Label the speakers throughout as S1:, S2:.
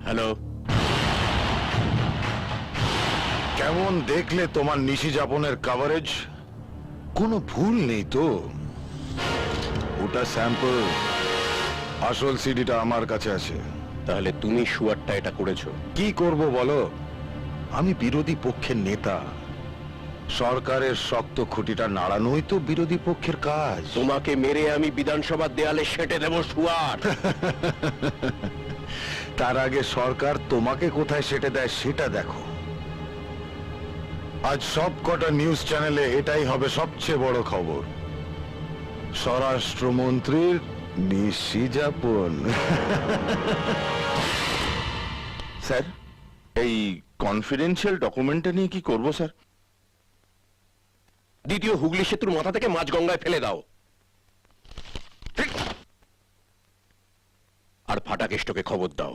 S1: Hello.
S2: কেমন দেখলে তোমার নিশি যাপনের কভারেজ? কোনো ভুল নেই তো? ওটা স্যাম্পল, আসল সিডিটা আমার কাছে আছে।
S1: তাহলে তুমি শুয়ারটা এটা করেছো?
S2: কি করব বলো, আমি বিরোধী পক্ষের নেতা। সরকারের শক্ত খুঁটিটা নাড়ানোই তো বিরোধী পক্ষের কাজ।
S1: তোমাকে মেরে আমি বিধানসভার দেয়ালে সেঁটে দেবো শুয়ার।
S2: তার আগে সরকার তোমাকে কোথায় সেটে দেয় সেটা দেখো। আজ সব কটা নিউজ চ্যানেলে এটাই হবে সবচেয়ে বড় খবর, স্বরাষ্ট্রমন্ত্রীর নিশি যাপন।
S3: স্যার, এই কনফিডেন্সিয়াল ডকুমেন্টটা নিয়ে কি করব স্যার?
S1: দ্বিতীয় হুগলি সেতুর মাথা থেকে মাঝ গঙ্গায় ফেলে দাও, আর ফাটাকেষ্টকে খবর দাও।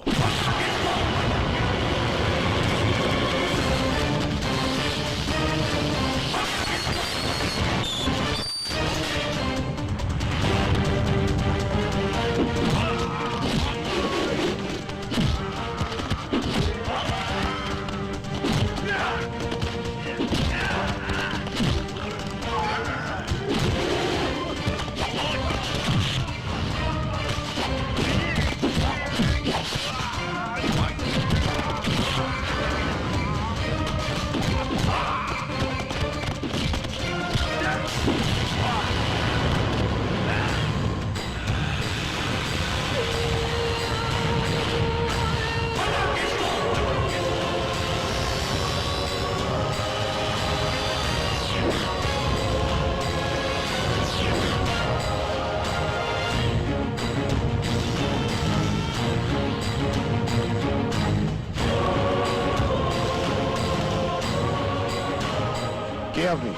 S2: কে আপনি?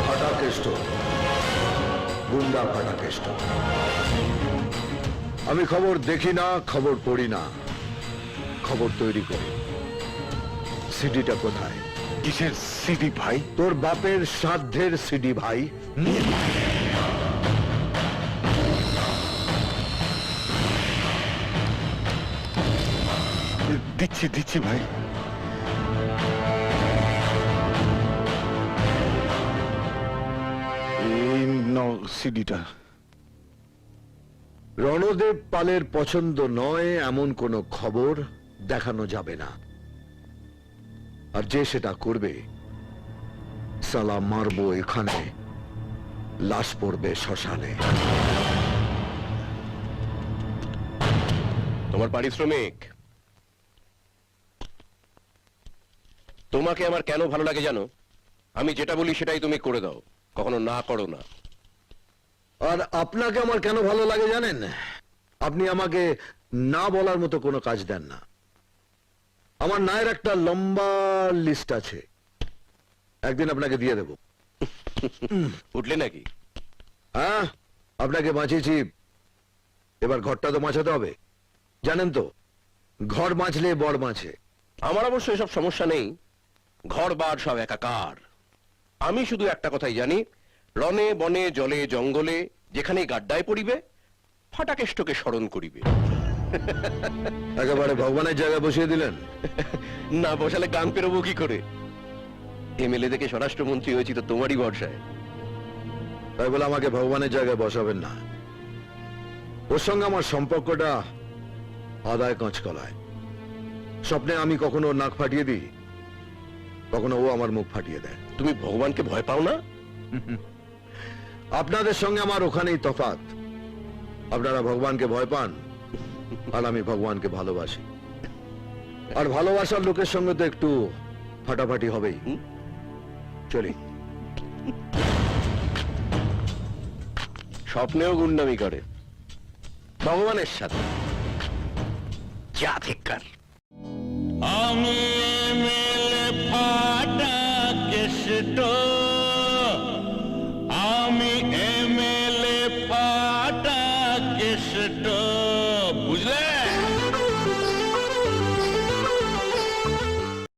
S4: ফাটাকেষ্ট, গুন্ডা ফাটাকেষ্ট। আমি খবর দেখি না, খবর পড়ি না, খবর তৈরি করি। সিডিটা কোথায়?
S2: কিসের সিডি ভাই?
S4: তোর বাপের শ্রাদ্ধের সিডি ভাই।
S2: দিচ্ছি দিচ্ছি ভাই। এই নাও সিডিটা।
S4: রণদেব পালের পছন্দ নয় এমন কোনো খবর দেখানো যাবে না, আর যে সেটা করবে সালা মারবো এখানে, লাশ পড়বে শ্মশানে।
S1: তোমার পারিশ্রমিক। তোমাকে আমার কেন ভালো লাগে জানো? আমি যেটা বলি সেটাই তুমি করে দাও, কখনো না করো না।
S4: আর আপনাকে আমার কেন ভালো লাগে জানেন? আপনি আমাকে না বলার মতো কোনো কাজ দেন না। আমার নায়ের একটা লম্বা লিস্ট আছে, একদিন আপনাকে দিয়ে দেব।
S1: উঠলে নাকি?
S4: হ্যাঁ, আপনাকে বাঁচিয়েছি, এবার ঘরটা তো বাঁচাতে হবে। জানেন তো, ঘর বাঁচলে বড় বাঁচে।
S1: আমার অবশ্য এসব সমস্যা নেই, ঘর বার সব একাকার। আমি শুধু একটা কথাই জানি, রণে বনে জলে জঙ্গলে যেখানেই গাড্ডায় পড়িবে, ফাটাকেষ্টকে স্মরণ করিবে।
S4: একেবারে ভগবানের জায়গায় বসিয়ে দিলেন।
S1: না বসালে গান পেরোবো কি করে? এমএলএ থেকে স্বরাষ্ট্রমন্ত্রী হয়েছি তো তোমারই ভরসায়।
S4: তাই বলে আমাকে ভগবানের জায়গায় বসাবেন না। ওর সঙ্গে আমার সম্পর্কটা আদায় কাঁচকলায়। স্বপ্নে আমি কখনো ওর নাক ফাটিয়ে দিই, কখনো ও আমার মুখ ফাটিয়ে দেয়।
S1: তুমি ভগবানকে ভয় পাও না?
S4: আপনাদের সঙ্গে আমার ওখানেই তফাৎ। আপনারা ভগবানকে ভয় পান, আর আমি ভগবানকে ভালোবাসি। আর ভালোবাসার লোকের সঙ্গে তো একটু ফাটাফাটি হবেই। চলি।
S1: স্বপ্নেও গুন্ডামি করে ভগবানের সাথে। যা ধিক্কার।
S5: আমি এমএলএ ফাটাকেষ্ট।